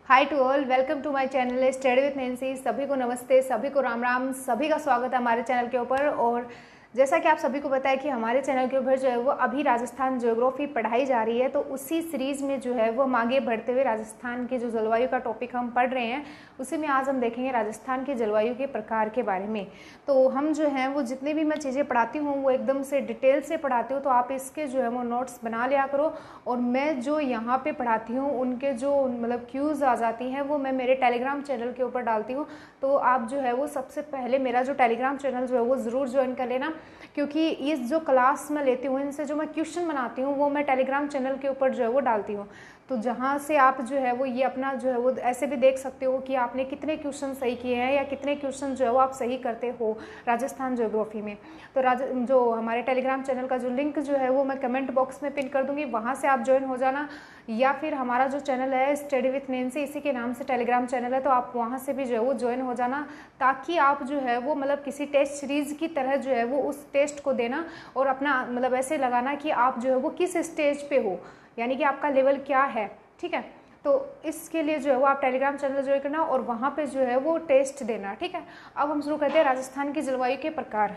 Hi to all, welcome to my channel study with Nancy. सभी को नमस्ते, सभी को राम राम, सभी का स्वागत है हमारे चैनल के ऊपर। और जैसा कि आप सभी को पता है कि हमारे चैनल के ऊपर जो है वो अभी राजस्थान ज्योग्राफी पढ़ाई जा रही है, तो उसी सीरीज़ में जो है वो हम आगे बढ़ते हुए राजस्थान के जो जलवायु का टॉपिक हम पढ़ रहे हैं उसी में आज हम देखेंगे राजस्थान की जलवायु के प्रकार के बारे में। तो हम जो है वो जितनी भी मैं चीज़ें पढ़ाती हूँ वो एकदम से डिटेल से पढ़ाती हूँ, तो आप इसके जो है वो नोट्स बना लिया करो। और मैं जो यहाँ पे पढ़ाती हूँ उनके जो मतलब क्यूज़ आ जाती हैं वो मैं मेरे टेलीग्राम चैनल के ऊपर डालती हूँ। तो आप जो है वो सबसे पहले मेरा जो टेलीग्राम चैनल जो है वो ज़रूर ज्वाइन कर लेना, क्योंकि इस जो क्लास मैं लेती हूँ इनसे जो मैं क्वेश्चन बनाती हूँ वो मैं टेलीग्राम चैनल के ऊपर जो है वो डालती हूँ। तो जहाँ से आप जो है वो ये अपना जो है वो ऐसे भी देख सकते हो कि आपने कितने क्वेश्चन सही किए हैं या कितने क्वेश्चन जो है वो आप सही करते हो राजस्थान ज्योग्राफी में। तो जो हमारे टेलीग्राम चैनल का जो लिंक जो है वो मैं कमेंट बॉक्स में पिन कर दूँगी, वहाँ से आप ज्वाइन हो जाना। या फिर हमारा जो चैनल है स्टडी विथ नैंसी, इसी के नाम से टेलीग्राम चैनल है, तो आप वहाँ से भी जो है वो ज्वाइन हो जाना, ताकि आप जो है वो मतलब किसी टेस्ट सीरीज़ की तरह जो है वो उस टेस्ट को देना और अपना मतलब ऐसे लगाना कि आप जो है वो किस स्टेज पे हो, यानी कि आपका लेवल क्या है। ठीक है, तो इसके लिए जो है वो आप टेलीग्राम चैनल ज्वाइन करना और वहाँ पे जो है वो टेस्ट देना। ठीक है, अब हम शुरू करते हैं राजस्थान की जलवायु के प्रकार।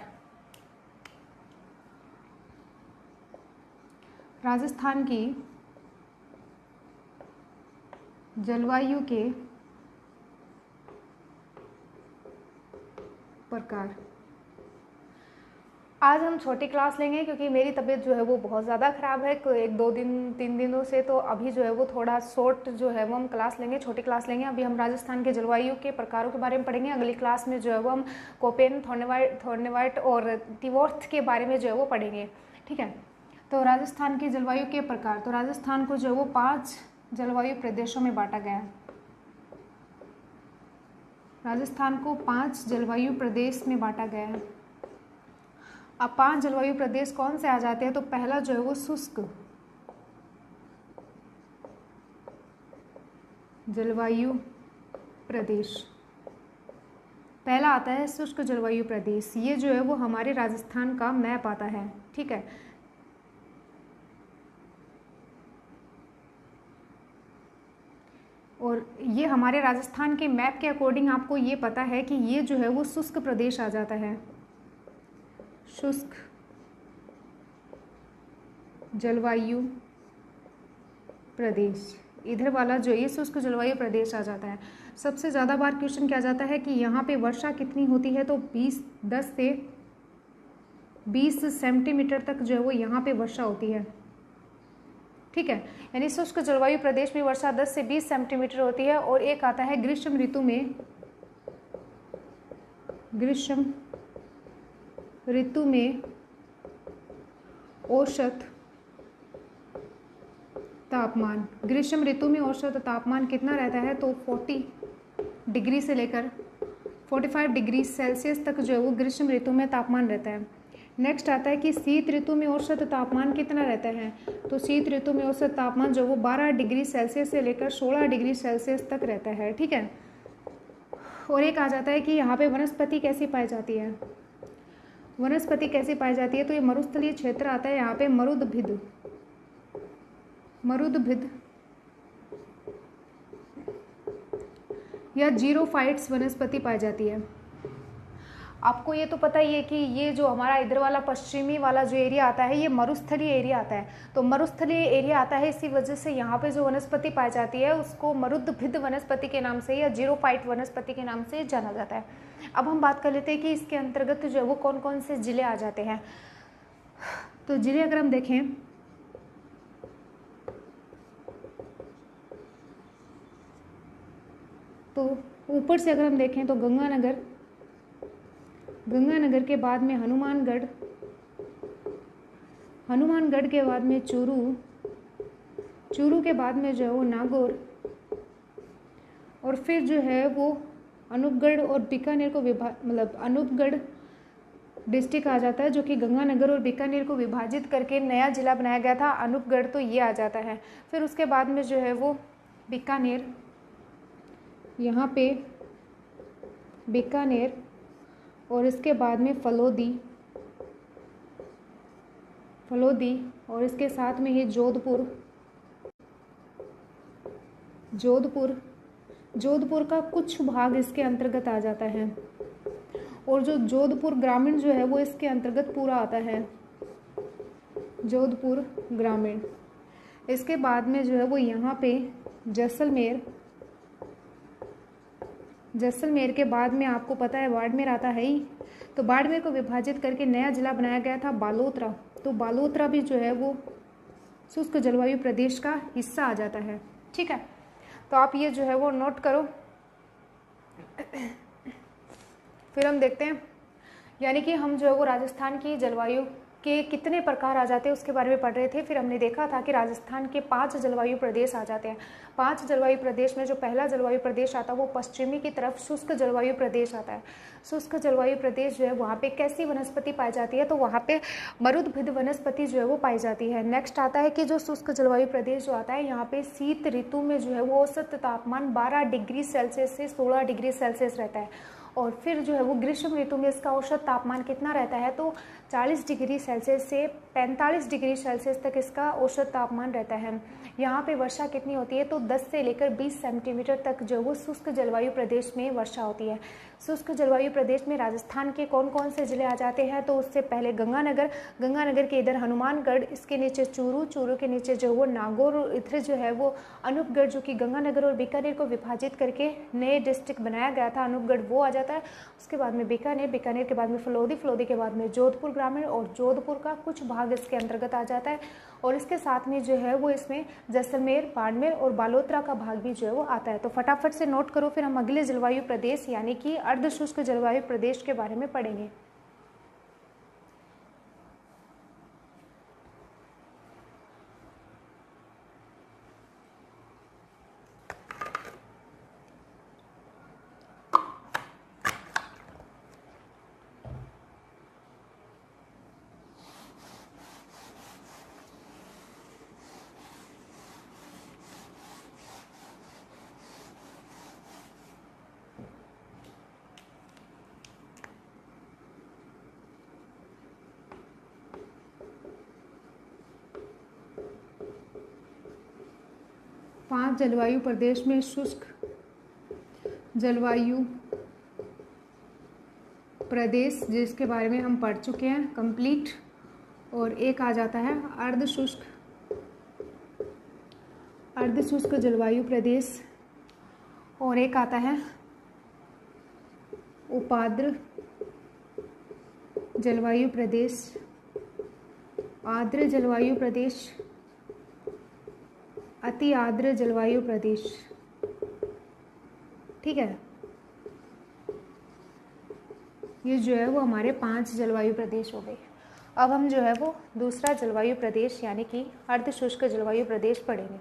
राजस्थान की जलवायु के प्रकार। आज हम छोटी क्लास लेंगे क्योंकि मेरी तबीयत जो है वो बहुत ज़्यादा ख़राब है, एक दो दिन 3 दिनों से। तो अभी जो है वो थोड़ा शॉर्ट जो है वो हम क्लास लेंगे, छोटी क्लास लेंगे। अभी हम राजस्थान के जलवायु के प्रकारों के बारे में पढ़ेंगे। अगली क्लास में जो है वो हम कोपेन, थॉर्नेवाइट और तिवर्थ के बारे में जो है वो पढ़ेंगे। ठीक है, तो राजस्थान के जलवायु के प्रकार। तो राजस्थान को जो है वो 5 जलवायु प्रदेशों में बांटा गया है। राजस्थान को 5 जलवायु प्रदेश में बांटा गया है। अब 5 जलवायु प्रदेश कौन से आ जाते हैं? तो पहला जो है वो शुष्क जलवायु प्रदेश, पहला आता है शुष्क जलवायु प्रदेश। ये जो है वो हमारे राजस्थान का मैप आता है। ठीक है, और ये हमारे राजस्थान के मैप के अकॉर्डिंग आपको ये पता है कि ये जो है वो शुष्क प्रदेश आ जाता है, शुष्क जलवायु प्रदेश। इधर वाला जो ये शुष्क जलवायु प्रदेश आ जाता है। सबसे ज़्यादा बार क्वेश्चन क्या जाता है कि यहाँ पे वर्षा कितनी होती है? तो 10 से 20 सेंटीमीटर तक जो है वो यहाँ पे वर्षा होती है। ठीक है, यानी शुष्क जलवायु प्रदेश में वर्षा 10 से 20 सेंटीमीटर होती है। और एक आता है ग्रीष्म ऋतु में, ग्रीष्म ऋतु में औसत तापमान। ग्रीष्म ऋतु में औसत तापमान कितना रहता है? तो 40 डिग्री से लेकर 45 डिग्री सेल्सियस तक जो है वो ग्रीष्म ऋतु में तापमान रहता है। नेक्स्ट आता है कि शीत ऋतु में औसत तापमान कितना रहता है? तो शीत ऋतु में औसत तापमान जो वो 12 डिग्री सेल्सियस से लेकर 16 डिग्री सेल्सियस तक रहता है। ठीक है, और एक आ जाता है कि यहाँ पे वनस्पति कैसी पाई जाती है? वनस्पति कैसी पाई जाती है? तो ये मरुस्थलीय क्षेत्र आता है, यहाँ पे मरुदभिद या जीरोफाइट्स वनस्पति पाई जाती है। आपको ये तो पता ही है कि ये जो हमारा इधर वाला पश्चिमी वाला जो एरिया आता है ये मरुस्थलीय एरिया आता है। तो मरुस्थलीय एरिया आता है, इसी वजह से यहाँ पे जो वनस्पति पाई जाती है उसको मरुदभिद वनस्पति के नाम से या जीरोफाइट वनस्पति के नाम से जाना जाता है। अब हम बात कर लेते हैं कि इसके अंतर्गत जो है वो कौन कौन से ज़िले आ जाते हैं। तो ज़िले अगर हम देखें तो ऊपर से अगर हम देखें तो गंगानगर के बाद में हनुमानगढ़ के बाद में चूरू के बाद में जो है वो नागौर, और फिर जो है वो अनूपगढ़ और बीकानेर को मतलब अनूपगढ़ डिस्ट्रिक्ट आ जाता है, जो कि गंगानगर और बीकानेर को विभाजित करके नया जिला बनाया गया था अनूपगढ़। तो ये आ जाता है। फिर उसके बाद में जो है वो बीकानेर, यहाँ पे बीकानेर, और इसके बाद में फलोदी, और इसके साथ में ही जोधपुर, जोधपुर का कुछ भाग इसके अंतर्गत आ जाता है, और जो जोधपुर ग्रामीण जो है वो इसके अंतर्गत पूरा आता है, जोधपुर ग्रामीण। इसके बाद में जो है वो यहाँ पे जैसलमेर, जैसलमेर के बाद में आपको पता है बाड़मेर आता है ही, तो बाड़मेर को विभाजित करके नया जिला बनाया गया था बालोतरा। तो बालोतरा भी जो है वो शुष्क जलवायु प्रदेश का हिस्सा आ जाता है। ठीक है, तो आप ये जो है वो नोट करो। फिर हम देखते हैं, यानी कि हम जो है वो राजस्थान की जलवायु के कितने प्रकार आ जाते हैं उसके बारे में पढ़ रहे थे। फिर हमने देखा था कि राजस्थान के 5 जलवायु प्रदेश आ जाते हैं। 5 जलवायु प्रदेश में जो पहला जलवायु प्रदेश आता है वो पश्चिमी की तरफ शुष्क जलवायु प्रदेश आता है। शुष्क जलवायु प्रदेश जो है वहाँ पे कैसी वनस्पति पाई जाती है, तो वहाँ पे मरुदभिद वनस्पति जो है वो पाई जाती है। नेक्स्ट आता है कि जो शुष्क जलवायु प्रदेश जो आता है यहाँ पे शीत ऋतु में जो है वो औसत तापमान 12 डिग्री सेल्सियस से 16 डिग्री सेल्सियस रहता है। और फिर जो है वो ग्रीष्म ऋतु में इसका औसत तापमान कितना रहता है, तो 40 डिग्री सेल्सियस से 45 डिग्री सेल्सियस तक इसका औसत तापमान रहता है। यहाँ पे वर्षा कितनी होती है, तो 10 से लेकर 20 सेंटीमीटर तक जो वो शुष्क जलवायु प्रदेश में वर्षा होती है। शुष्क जलवायु प्रदेश में राजस्थान के कौन कौन से ज़िले आ जाते हैं, तो उससे पहले गंगानगर, गंगानगर के इधर हनुमानगढ़, इसके नीचे चूरू, चूरू के नीचे जो वो नागौर, इधर जो है वो अनूपगढ़, जो कि गंगानगर और बीकानेर को विभाजित करके नए डिस्ट्रिक्ट बनाया गया था, अनूपगढ़ वो आ जाता है। उसके बाद में बीकानेर, बीकानेर के बाद में फलोदी, फलोदी के बाद में जोधपुर ग्रामीण, और जोधपुर का कुछ भाग इसके अंतर्गत आ जाता है। और इसके साथ में जो है वो इसमें जैसलमेर, बाड़मेर और बालोतरा का भाग भी जो है वो आता है। तो फटाफट से नोट करो, फिर हम अगले जलवायु प्रदेश यानी कि अर्धशुष्क जलवायु प्रदेश के बारे में पढ़ेंगे। पांच जलवायु प्रदेश में शुष्क जलवायु प्रदेश जिसके बारे में हम पढ़ चुके हैं कंप्लीट, और एक आ जाता है अर्धशुष्क जलवायु प्रदेश, और एक आता है उपाद्र जलवायु प्रदेश, आर्द्र जलवायु प्रदेश, अति आर्द्र जलवायु प्रदेश। ठीक है, ये जो है वो हमारे 5 जलवायु प्रदेश हो गए। अब हम जो है वो दूसरा जलवायु प्रदेश यानी कि अर्धशुष्क जलवायु प्रदेश पढ़ेंगे।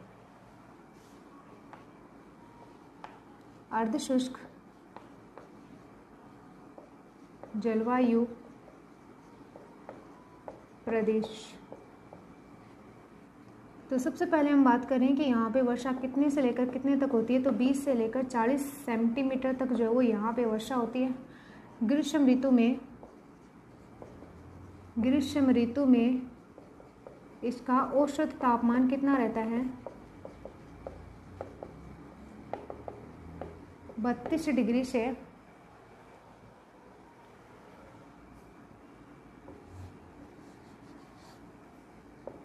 अर्धशुष्क जलवायु प्रदेश, तो सबसे पहले हम बात करें कि यहाँ पे वर्षा कितने से लेकर कितने तक होती है, तो 20 से लेकर 40 सेंटीमीटर तक जो है वो यहाँ पे वर्षा होती है। ग्रीष्म ऋतु में इसका औसत तापमान कितना रहता है, 32 डिग्री से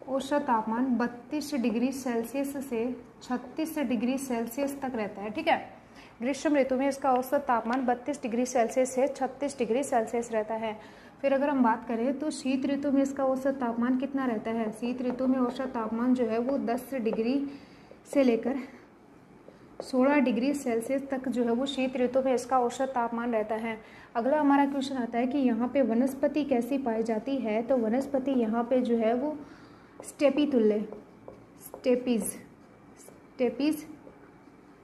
औसत तापमान 32 डिग्री सेल्सियस से 36 डिग्री सेल्सियस तक रहता है। ठीक है, ग्रीष्म ऋतु में इसका औसत तापमान 32 डिग्री सेल्सियस से 36 डिग्री सेल्सियस रहता है। फिर अगर हम बात करें तो शीत ऋतु में इसका औसत तापमान कितना रहता है, शीत ऋतु में औसत तापमान जो है वो 10 डिग्री से लेकर 16 डिग्री सेल्सियस तक जो है वो शीत ऋतु में इसका औसत तापमान रहता है। अगला हमारा क्वेश्चन आता है कि यहाँ पे वनस्पति कैसी पाई जाती है, तो वनस्पति यहाँ पे जो है वो स्टेपीतुल्य, स्टेपीज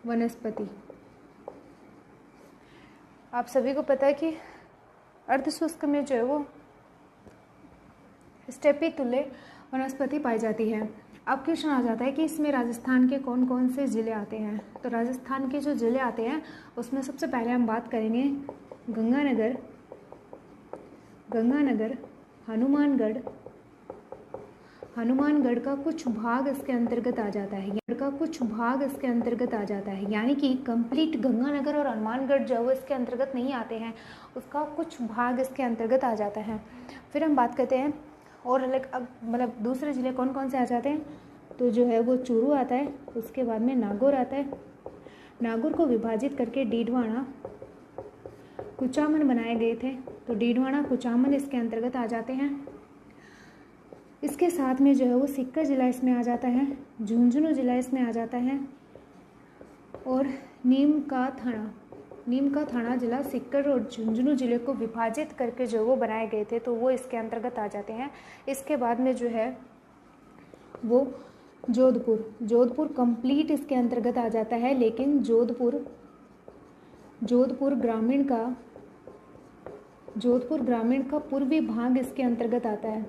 वनस्पति। आप सभी को पता है कि अर्धशुष्क में जो है वो स्टेपीतुल्य वनस्पति पाई जाती है। अब क्वेश्चन आ जाता है कि इसमें राजस्थान के कौन कौन से ज़िले आते हैं, तो राजस्थान के जो ज़िले आते हैं उसमें सबसे पहले हम बात करेंगे गंगानगर, हनुमानगढ़, हनुमानगढ़ का कुछ भाग इसके अंतर्गत आ जाता है, का कुछ भाग इसके अंतर्गत आ जाता है, यानी कि कंप्लीट गंगानगर और हनुमानगढ़ जो है इसके अंतर्गत नहीं आते हैं, उसका कुछ भाग इसके अंतर्गत आ जाता है। फिर हम बात करते हैं और मतलब दूसरे ज़िले कौन कौन से आ जाते हैं, तो जो है वो चूरू आता है, उसके बाद में नागौर आता है। नागौर को विभाजित करके डीडवाना कुचामन बनाए गए थे, तो डीडवाना कुचामन इसके अंतर्गत आ जाते हैं। इसके साथ में जो है वो सीकर जिला इसमें आ जाता है, झुंझुनू जिला इसमें आ जाता है, और नीम का थाना जिला सीकर और झुंझुनू जिले को विभाजित करके जो वो बनाए गए थे, तो वो इसके अंतर्गत आ जाते हैं। इसके बाद में जो है वो जोधपुर कंप्लीट इसके अंतर्गत आ जाता है, लेकिन जोधपुर ग्रामीण का पूर्वी भाग इसके अंतर्गत आता है।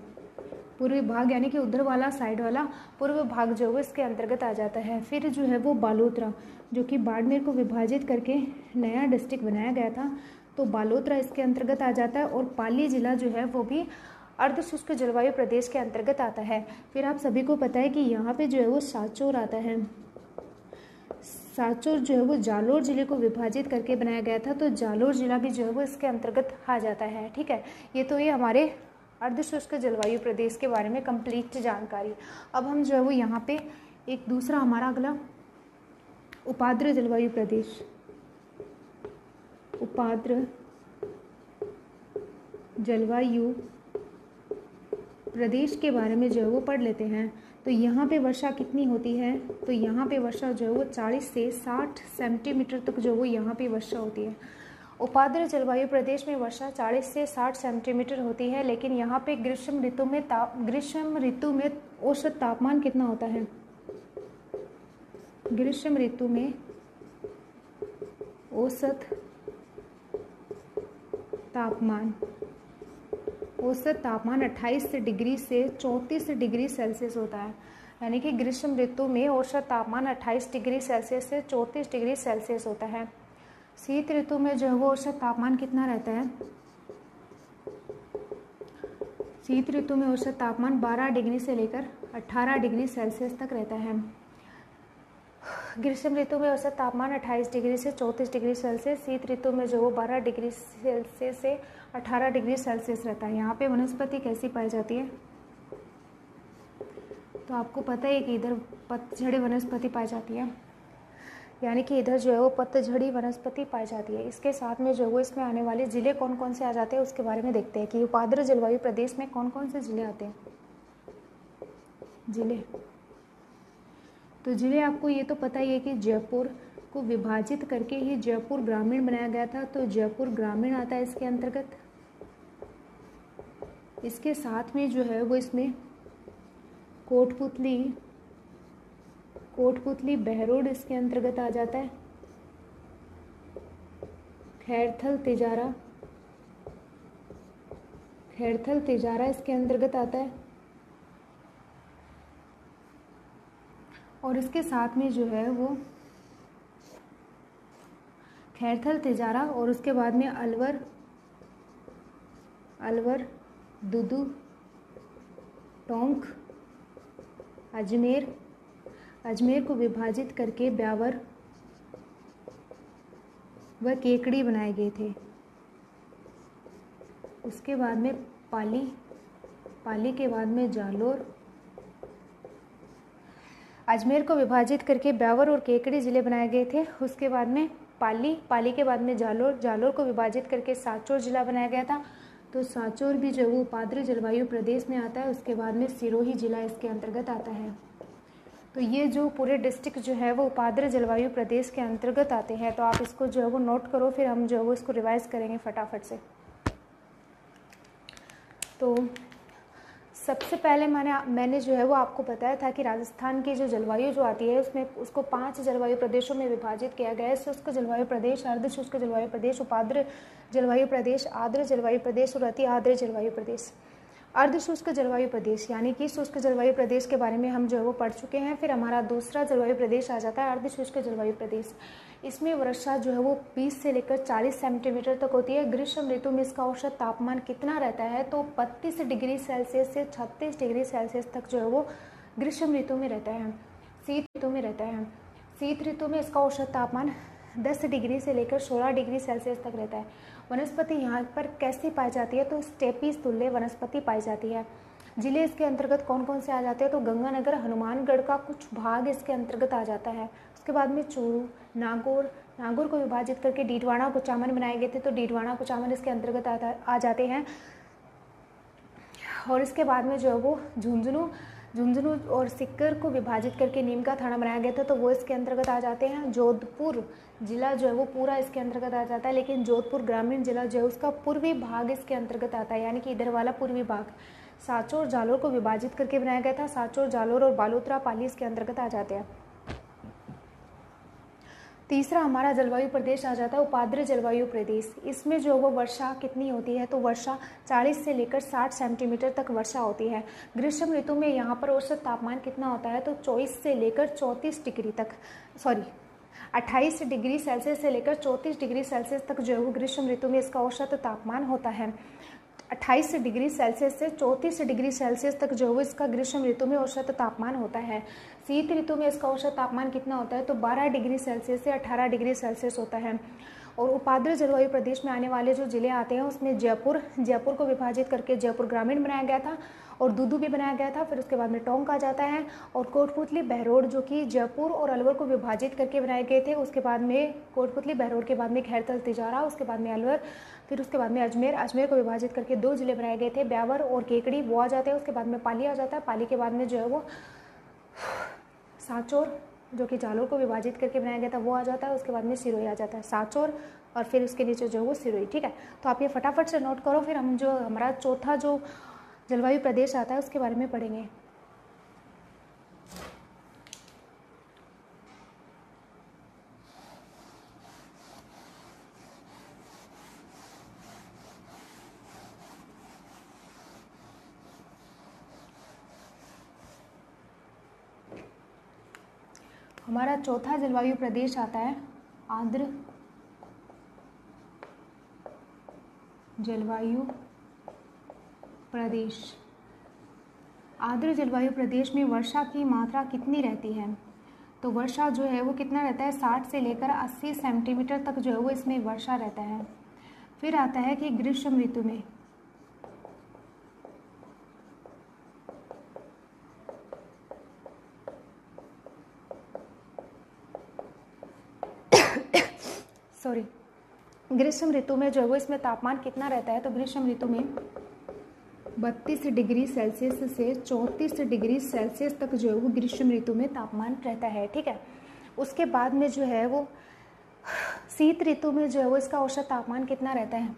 पूर्वी भाग यानी कि उधर वाला साइड वाला पूर्व भाग जो है वो इसके अंतर्गत आ जाता है। फिर जो है वो बालोतरा, जो कि बाड़मेर को विभाजित करके नया डिस्ट्रिक्ट बनाया गया था, तो बालोतरा इसके अंतर्गत आ जाता है। और पाली जिला जो है वो भी अर्धशुष्क जलवायु प्रदेश के अंतर्गत आता है। फिर आप सभी को पता है कि यहाँ पे जो है वो सांचौर आता है। सांचौर जो है वो जालोर जिले को विभाजित करके बनाया गया था, तो जालोर जिला भी जो है वो इसके अंतर्गत आ जाता है। ठीक है, ये हमारे अर्धशुष्क जलवायु प्रदेश के बारे में कंप्लीट जानकारी। अब हम जो है वो यहाँ पे एक दूसरा हमारा अगला उपाद्र जलवायु प्रदेश के बारे में जो है वो पढ़ लेते हैं। तो यहाँ पे वर्षा कितनी होती है, तो यहाँ पे वर्षा जो है वो 40 से 60 सेंटीमीटर तक जो वो यहाँ पे वर्षा होती है। उपाद्र जलवायु प्रदेश में वर्षा 40 से 60 सेंटीमीटर होती है, लेकिन यहाँ पे ग्रीष्म ऋतु में औसत तापमान कितना होता है? ग्रीष्म ऋतु में औसत तापमान 28 डिग्री से 34 डिग्री सेल्सियस होता है। यानी कि ग्रीष्म ऋतु में औसत तापमान 28 डिग्री सेल्सियस से 34 डिग्री सेल्सियस होता है। शीत ऋतु में जो है वो औसत तापमान कितना रहता है? शीत ऋतु में औसत तापमान 12 डिग्री से लेकर 18 डिग्री सेल्सियस तक रहता है। ग्रीष्म ऋतु में औसत तापमान 28 डिग्री से 34 डिग्री सेल्सियस, शीत ऋतु में जो वो 12 डिग्री सेल्सियस से 18 डिग्री सेल्सियस रहता है। यहाँ पे वनस्पति कैसी पाई जाती है? तो आपको पता है कि इधर पतझड़ी वनस्पति पाई जाती है, यानी कि इधर जो है वो पतझड़ी वनस्पति पाई जाती है। इसके साथ में जो है वो इसमें आने वाले ज़िले कौन कौन से आ जाते हैं उसके बारे में देखते हैं कि उपाद्र जलवायु प्रदेश में कौन कौन से ज़िले आते हैं। तो ज़िले आपको ये तो पता ही है कि जयपुर को विभाजित करके ही जयपुर ग्रामीण बनाया गया था, तो जयपुर ग्रामीण आता है इसके अंतर्गत। इसके साथ में जो है वो इसमें कोटपुतली बहरोड इसके अंतर्गत आ जाता है। खैरथल तिजारा इसके अंतर्गत आता है। और इसके साथ में जो है वो खैरथल तिजारा और उसके बाद में अलवर दुदू टोंक अजमेर को विभाजित करके ब्यावर व केकड़ी बनाए गए थे। उसके बाद में पाली के बाद में जालोर। अजमेर को विभाजित करके ब्यावर और केकड़ी ज़िले बनाए गए थे। उसके बाद में पाली के बाद में जालोर को विभाजित करके सांचौर जिला बनाया गया था, तो सांचौर भी जो वो उपाद्र जलवायु प्रदेश में आता है। उसके बाद में सिरोही जिला इसके अंतर्गत आता है। तो ये जो पूरे डिस्ट्रिक्ट जो है वो उपाद्र जलवायु प्रदेश के अंतर्गत आते हैं। तो आप इसको जो है वो नोट करो, फिर हम जो है वो इसको रिवाइज करेंगे फटाफट से। तो सबसे पहले मैंने जो है वो आपको बताया था कि राजस्थान की जो जलवायु जो आती है उसमें उसको 5 जलवायु प्रदेशों में विभाजित किया गया है। शुष्क जलवायु प्रदेश, अर्धशुष्क जलवायु प्रदेश, उपाद्र जलवायु प्रदेश, आर्द्र जलवायु प्रदेश और अति आर्द्र जलवायु प्रदेश। अर्धशुष्क जलवायु प्रदेश, यानी कि शुष्क जलवायु प्रदेश के बारे में हम जो है वो पढ़ चुके हैं। फिर हमारा दूसरा जलवायु प्रदेश आ जाता है अर्धशुष्क जलवायु प्रदेश। इसमें वर्षा जो है वो 20 से लेकर 40 सेंटीमीटर तक होती है। ग्रीष्म ऋतु में इसका औसत तापमान कितना रहता है, तो 32 डिग्री सेल्सियस से 36 डिग्री सेल्सियस तक जो है वो ग्रीष्म ऋतु में रहता है। शीत ऋतु में रहता है। शीत ऋतु में इसका औसत तापमान 10 डिग्री से लेकर 16 डिग्री सेल्सियस तक रहता है। वनस्पति यहाँ पर कैसी पाई जाती है, तो स्टेपीज तुल्य वनस्पति पाई जाती है। जिले इसके अंतर्गत कौन कौन से आ जाते हैं, तो गंगानगर, हनुमानगढ़ का कुछ भाग इसके अंतर्गत आ जाता है। उसके बाद में चूरू, नागौर को विभाजित करके डीडवाना, कुचामन बनाए गए थे, तो डीडवाना, कुचामन इसके अंतर्गत आ जाते हैं। और इसके बाद में जो है वो झुंझुनू और सिक्कर को विभाजित करके नीम का थाना बनाया गया था, तो वो इसके अंतर्गत आ जाते हैं। जोधपुर जिला जो है वो पूरा इसके अंतर्गत आ जाता है, लेकिन जोधपुर ग्रामीण जिला जो है उसका पूर्वी भाग इसके अंतर्गत आता है, यानी कि इधर वाला पूर्वी भाग। सांचौर जालोर को विभाजित करके बनाया गया था। सांचौर, जालोर और बालोतरा, पाली इसके अंतर्गत आ जाते हैं। तीसरा हमारा जलवायु प्रदेश आ जाता है उपाद्र जलवायु प्रदेश। इसमें जो वो वर्षा कितनी होती है, तो वर्षा 40 से लेकर 60 सेंटीमीटर तक वर्षा होती है। ग्रीष्म ऋतु में यहाँ पर औसत तापमान कितना होता है, तो 24 से लेकर 34 डिग्री तक 28 डिग्री सेल्सियस से लेकर 34 डिग्री सेल्सियस तक जो है वो ग्रीष्म ऋतु में इसका औसत तापमान होता है। 28 डिग्री सेल्सियस से 34 डिग्री सेल्सियस तक जो है इसका ग्रीष्म ऋतु में औसत तापमान होता है। शीत ऋतु में इसका औसत तापमान कितना होता है, तो 12 डिग्री सेल्सियस से 18 डिग्री सेल्सियस होता है। और उपाद्र जलवायु प्रदेश में आने वाले जो जिले आते हैं उसमें जयपुर को विभाजित करके जयपुर ग्रामीण बनाया गया था और दूदू भी बनाया गया था। फिर उसके बाद में टोंक आ जाता है और कोटपुतली, बहरोड जो कि जयपुर और अलवर को विभाजित करके बनाए गए थे। उसके बाद में कोटपुतली, बहरोड के बाद में खैरथल, तिजारा, उसके बाद में अलवर, फिर उसके बाद में अजमेर को विभाजित करके 2 जिले बनाए गए थे, ब्यावर और केकड़ी, वो आ जाते हैं। उसके बाद में पाली आ जाता है। पाली के बाद में जो है वो सांचौर जो कि जालोर को विभाजित करके बनाया गया था वो आ जाता है। उसके बाद में सिरोही आ जाता है। सांचौर और फिर उसके नीचे जो है वो सिरोही। ठीक है, तो आप ये फटाफट से नोट करो। फिर हम जो हमारा चौथा जो जलवायु प्रदेश आता है उसके बारे में पढ़ेंगे। हमारा चौथा जलवायु प्रदेश आता है आर्द्र जलवायु प्रदेश। आर्द्र जलवायु प्रदेश में वर्षा की मात्रा कितनी रहती है, तो वर्षा जो है वो कितना रहता है, 60 से लेकर 80 सेंटीमीटर तक जो है वो इसमें वर्षा रहता है। फिर आता है कि ग्रीष्म ऋतु में ग्रीष्म ऋतु में जो है वो इसमें तापमान कितना रहता है, तो ग्रीष्म ऋतु में 32 डिग्री सेल्सियस से 34 डिग्री सेल्सियस तक जो है वो ग्रीष्म ऋतु में तापमान रहता है। ठीक है, उसके बाद में जो है वो शीत ऋतु में जो है वो इसका औसत तापमान कितना रहता है,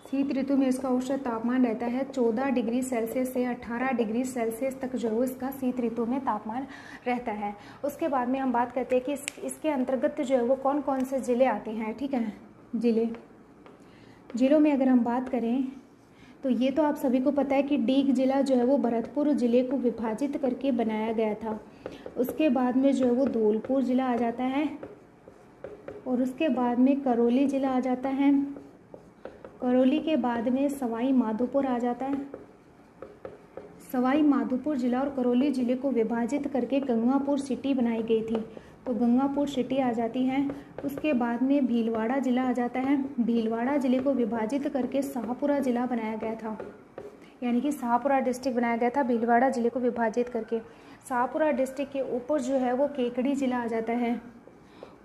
शीत ऋतु में इसका औसत तापमान रहता है 14 डिग्री सेल्सियस से 18 डिग्री सेल्सियस तक जो है इसका शीत ऋतु में तापमान रहता है। उसके बाद में हम बात करते हैं कि इसके अंतर्गत जो है वो कौन कौन से ज़िले आते हैं। ठीक है, जिलों में अगर हम बात करें तो ये तो आप सभी को पता है कि डीग जिला जो है वो भरतपुर ज़िले को विभाजित करके बनाया गया था। उसके बाद में जो है वो धौलपुर ज़िला आ जाता है और उसके बाद में करौली ज़िला आ जाता है। करौली के बाद में सवाई माधोपुर आ जाता है। सवाई माधोपुर ज़िला और करौली ज़िले को विभाजित करके गंगापुर सिटी बनाई गई थी, तो गंगापुर सिटी आ जाती है। उसके बाद में भीलवाड़ा ज़िला आ जाता है। भीलवाड़ा ज़िले को विभाजित करके शाहपुरा ज़िला बनाया गया था, यानी कि शाहपुरा डिस्ट्रिक्ट बनाया गया था भीलवाड़ा ज़िले को विभाजित करके। शाहपुरा डिस्ट्रिक्ट के ऊपर जो है वो केकड़ी ज़िला आ जाता है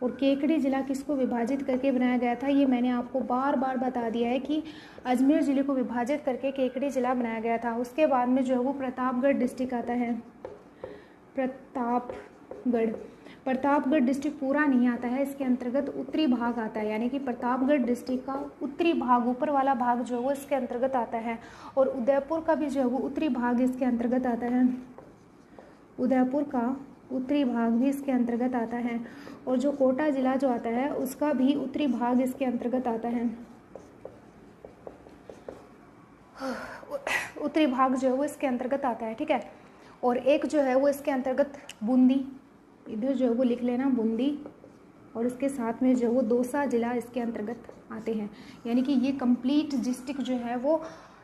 और केकड़ी ज़िला किसको विभाजित करके बनाया गया था, ये मैंने आपको बार बार बता दिया है कि अजमेर ज़िले को विभाजित करके केकड़ी ज़िला बनाया गया था। उसके बाद में जो है वो प्रतापगढ़ डिस्ट्रिक्ट आता है। प्रतापगढ़ डिस्ट्रिक्ट पूरा नहीं आता है, इसके अंतर्गत उत्तरी भाग आता है, यानी कि प्रतापगढ़ डिस्ट्रिक्ट का उत्तरी भाग, ऊपर वाला भाग जो है वो इसके अंतर्गत आता है। और उदयपुर का भी जो है वो उत्तरी भाग इसके अंतर्गत आता है। उदयपुर का उत्तरी भाग भी इसके अंतर्गत आता है। और जो कोटा ज़िला जो आता है उसका भी उत्तरी भाग इसके अंतर्गत आता है। उत्तरी भाग जो है वो इसके अंतर्गत आता है, ठीक है। और एक जो है वो इसके अंतर्गत बूंदी, इधर जो है वो लिख लेना बूंदी, और इसके साथ में जो है वो दौसा जिला इसके अंतर्गत आते हैं। यानी कि ये कंप्लीट डिस्ट्रिक्ट जो है वो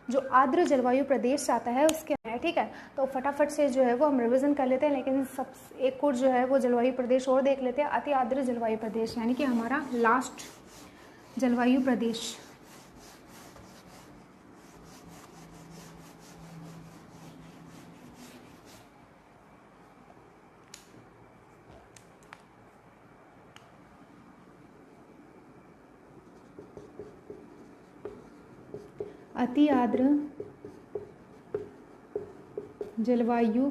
जो आर्द्र जलवायु प्रदेश आता है उसके है, ठीक है। तो फटाफट से जो है वो हम रिवीजन कर लेते हैं, लेकिन सब एक और जो है वो जलवायु प्रदेश और देख लेते हैं, अति आर्द्र जलवायु प्रदेश, यानी कि हमारा लास्ट जलवायु प्रदेश। अति आर्द्र जलवायु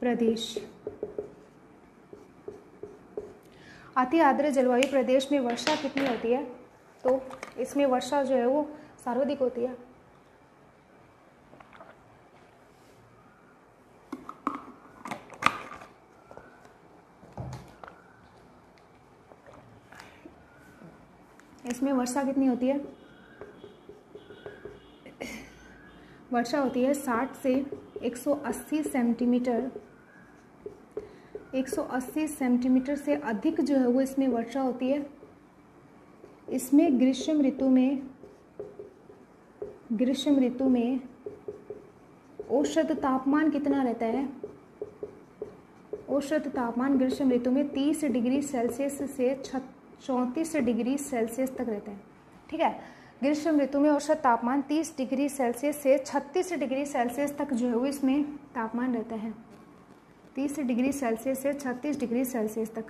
प्रदेश। अति आर्द्र जलवायु प्रदेश में वर्षा कितनी होती है? तो इसमें वर्षा जो है वो सर्वाधिक होती है। इसमें वर्षा कितनी होती है? वर्षा होती है 60 से 180 सेंटीमीटर। 180 सेंटीमीटर से अधिक जो है वो इसमें वर्षा होती है। इसमें ग्रीष्म ऋतु में औसत तापमान कितना रहता है? औसत तापमान ग्रीष्म ऋतु में 30 डिग्री सेल्सियस से 34 डिग्री सेल्सियस तक रहता है, ठीक है। ग्रीष्म ऋतु में औसत तापमान 30 डिग्री सेल्सियस से 36 डिग्री सेल्सियस तक जो है वो इसमें तापमान रहता है। 30 डिग्री सेल्सियस से 36 डिग्री सेल्सियस तक।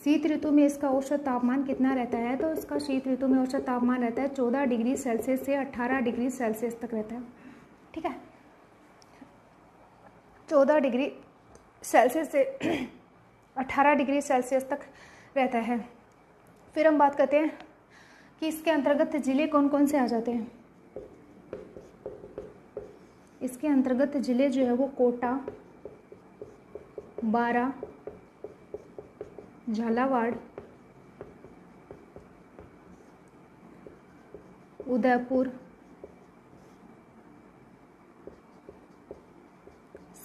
शीत ऋतु में इसका औसत तापमान कितना रहता है? तो इसका शीत ऋतु में औसत तापमान रहता है 14 डिग्री सेल्सियस से 18 डिग्री सेल्सियस तक रहता है, ठीक है। 14 डिग्री सेल्सियस से 18 डिग्री सेल्सियस तक रहता है। फिर हम बात करते हैं कि इसके अंतर्गत जिले कौन कौन से आ जाते हैं। इसके अंतर्गत जिले जो है वो कोटा, बारा, झालावाड़, उदयपुर,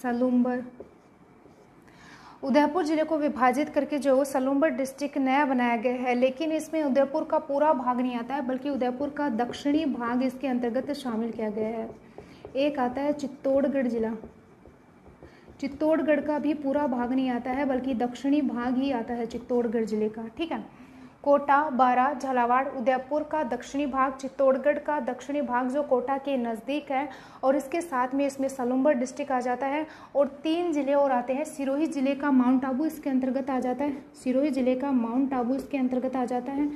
सलूम्बर। उदयपुर जिले को विभाजित करके जो वो सलूम्बर डिस्ट्रिक्ट नया बनाया गया है, लेकिन इसमें उदयपुर का पूरा भाग नहीं आता है, बल्कि उदयपुर का दक्षिणी भाग इसके अंतर्गत शामिल किया गया है। एक आता है चित्तौड़गढ़ जिला। चित्तौड़गढ़ का भी पूरा भाग नहीं आता है, बल्कि दक्षिणी भाग ही आता है चित्तौड़गढ़ जिले का, ठीक है। कोटा, बारा, झालावाड़, उदयपुर का दक्षिणी भाग, चित्तौड़गढ़ का दक्षिणी भाग जो कोटा के नज़दीक है, और इसके साथ में इसमें सलूम्बर डिस्ट्रिक्ट आ जाता है। और 3 जिले और आते हैं। सिरोही जिले का माउंट आबू इसके अंतर्गत आ जाता है। सिरोही जिले का माउंट आबू इसके अंतर्गत आ जाता है।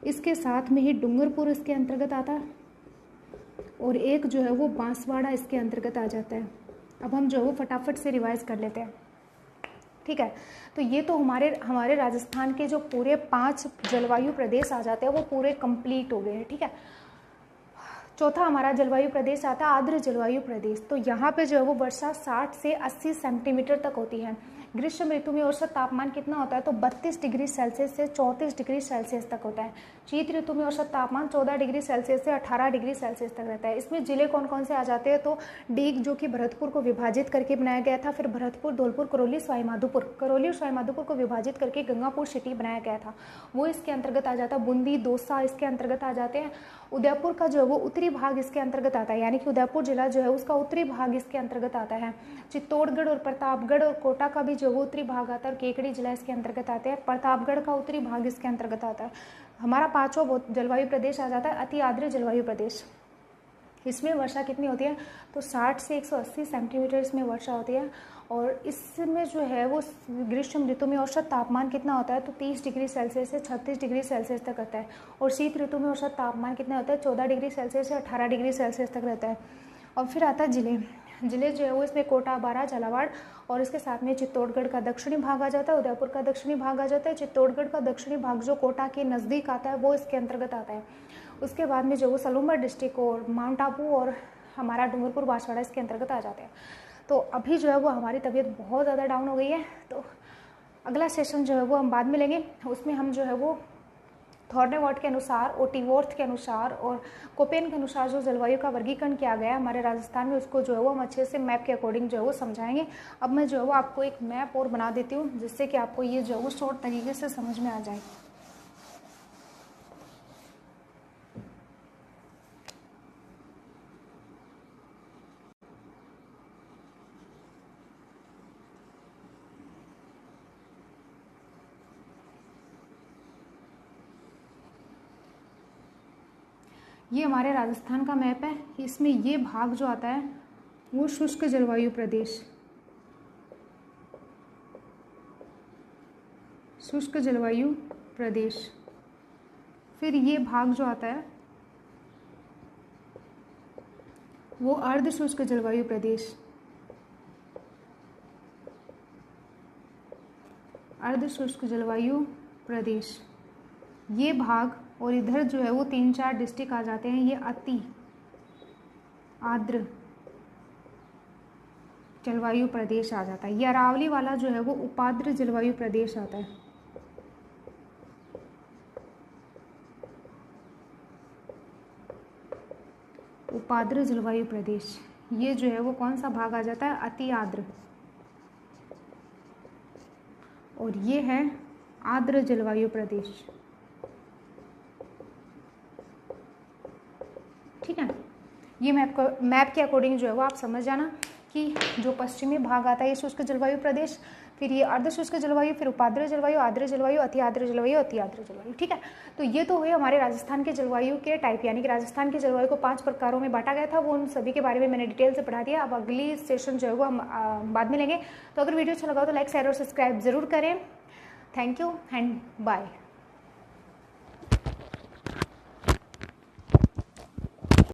इसके साथ में ही डूंगरपुर इसके अंतर्गत आता है, और एक जो है वो बांसवाड़ा इसके अंतर्गत आ जाता है। अब हम जो है वो फटाफट से रिवाइज कर लेते हैं, ठीक है। तो ये तो हमारे राजस्थान के जो पूरे 5 जलवायु प्रदेश आ जाते हैं वो पूरे कंप्लीट हो गए हैं, ठीक है। चौथा हमारा जलवायु प्रदेश आता है आर्द्र जलवायु प्रदेश। तो यहाँ पे जो है वो वर्षा 60 से 80 सेंटीमीटर तक होती है। ग्रीष्म ऋतु में औसत तापमान कितना होता है? तो 32 डिग्री सेल्सियस से 34 डिग्री सेल्सियस तक होता है। शीत ऋतु में औसत तापमान 14 डिग्री सेल्सियस से 18 डिग्री सेल्सियस तक रहता है। इसमें जिले कौन कौन से आ जाते हैं? तो डीग जो कि भरतपुर को विभाजित करके बनाया गया था, फिर भरतपुर, धौलपुर, करौली, सवाईमाधोपुर। करौली और सवाईमाधोपुर को विभाजित करके गंगापुर सिटी बनाया गया था, वो इसके अंतर्गत आ जाता है। बूंदी, दौसा इसके अंतर्गत आ जाते हैं। उदयपुर का जो है वो उत्तरी भाग इसके अंतर्गत आता है, यानी कि उदयपुर जिला जो है उसका उत्तरी भाग इसके अंतर्गत आता है। चित्तौड़गढ़ और प्रतापगढ़ और कोटा का भी जो वो उत्तरी भाग आता है, और केकड़ी जिला इसके अंतर्गत आते हैं। प्रतापगढ़ का उत्तरी भाग इसके अंतर्गत आता है। हमारा 5वां जलवायु प्रदेश आ जाता है अति आर्द्र जलवायु प्रदेश। इसमें वर्षा कितनी होती है? तो 60 से 180 सेंटीमीटर इसमें वर्षा होती है। और इसमें जो है वो ग्रीष्म ऋतु में औसत तापमान कितना होता है? तो 30 डिग्री सेल्सियस से 36 डिग्री सेल्सियस तक रहता है। और शीत ऋतु में औसत तापमान कितना होता है? 14 डिग्री सेल्सियस से 18 डिग्री सेल्सियस तक रहता है। और फिर आता है जिले जो है वो इसमें कोटा, बारा, झालावाड़, और इसके साथ में चित्तौड़गढ़ का दक्षिणी भाग आ जाता है, उदयपुर का दक्षिणी भाग आ जाता है। चित्तौड़गढ़ का दक्षिणी भाग जो कोटा के नज़दीक आता है वो इसके अंतर्गत आता है। उसके बाद में जो वो सलूम्बर डिस्ट्रिक्ट और माउंट आबू और हमारा डूंगरपुर, बांसवाड़ा इसके अंतर्गत आ जाते हैं। तो अभी जो है वो हमारी तबीयत बहुत ज़्यादा डाउन हो गई है, तो अगला सेशन जो है वो हम बाद में लेंगे। उसमें हम जो है वो थॉर्नेवॉट के अनुसार, ओटीवोर्थ के अनुसार और कोपेन के अनुसार जो जलवायु का वर्गीकरण किया गया है हमारे राजस्थान में, उसको जो है वो हम अच्छे से मैप के अकॉर्डिंग जो है वो समझाएंगे। अब मैं जो है वो आपको एक मैप और बना देती हूँ जिससे कि आपको ये जो है वो शॉर्ट तरीके से समझ में आ जाए। ये हमारे राजस्थान का मैप है। इसमें ये भाग जो आता है वो शुष्क जलवायु प्रदेश, शुष्क जलवायु प्रदेश। फिर ये भाग जो आता है वो अर्ध शुष्क जलवायु प्रदेश, अर्ध शुष्क जलवायु प्रदेश। ये भाग और इधर जो है वो 3-4 डिस्ट्रिक्ट आ जाते हैं, ये अति आर्द्र जलवायु प्रदेश आ जाता है। ये अरावली वाला जो है वो उपाद्र जलवायु प्रदेश आता है। उपाद्र जलवायु प्रदेश, ये जो है वो कौन सा भाग आ जाता है, अति आर्द्र। और ये है आर्द्र जलवायु प्रदेश। ठीक है, ये मैप के अकॉर्डिंग जो है वो आप समझ जाना कि जो पश्चिमी भाग आता है ये शुष्क जलवायु प्रदेश, फिर ये अर्ध शुष्क जलवायु, फिर उपाद्र जलवायु, आर्द्र जलवायु, अति आर्द्र जलवायु, अति आर्द्र जलवायु। ठीक है, तो ये तो हुए हमारे राजस्थान के जलवायु के टाइप, यानी कि राजस्थान के जलवायु को 5 प्रकारों में बांटा गया था। वो उन सभी के बारे में मैंने डिटेल से पढ़ा दिया। अब अगली सेशन जो है वो हम बाद में लेंगे। तो अगर वीडियो अच्छा लगा तो लाइक, शेयर और सब्सक्राइब जरूर करें। Thank you and bye.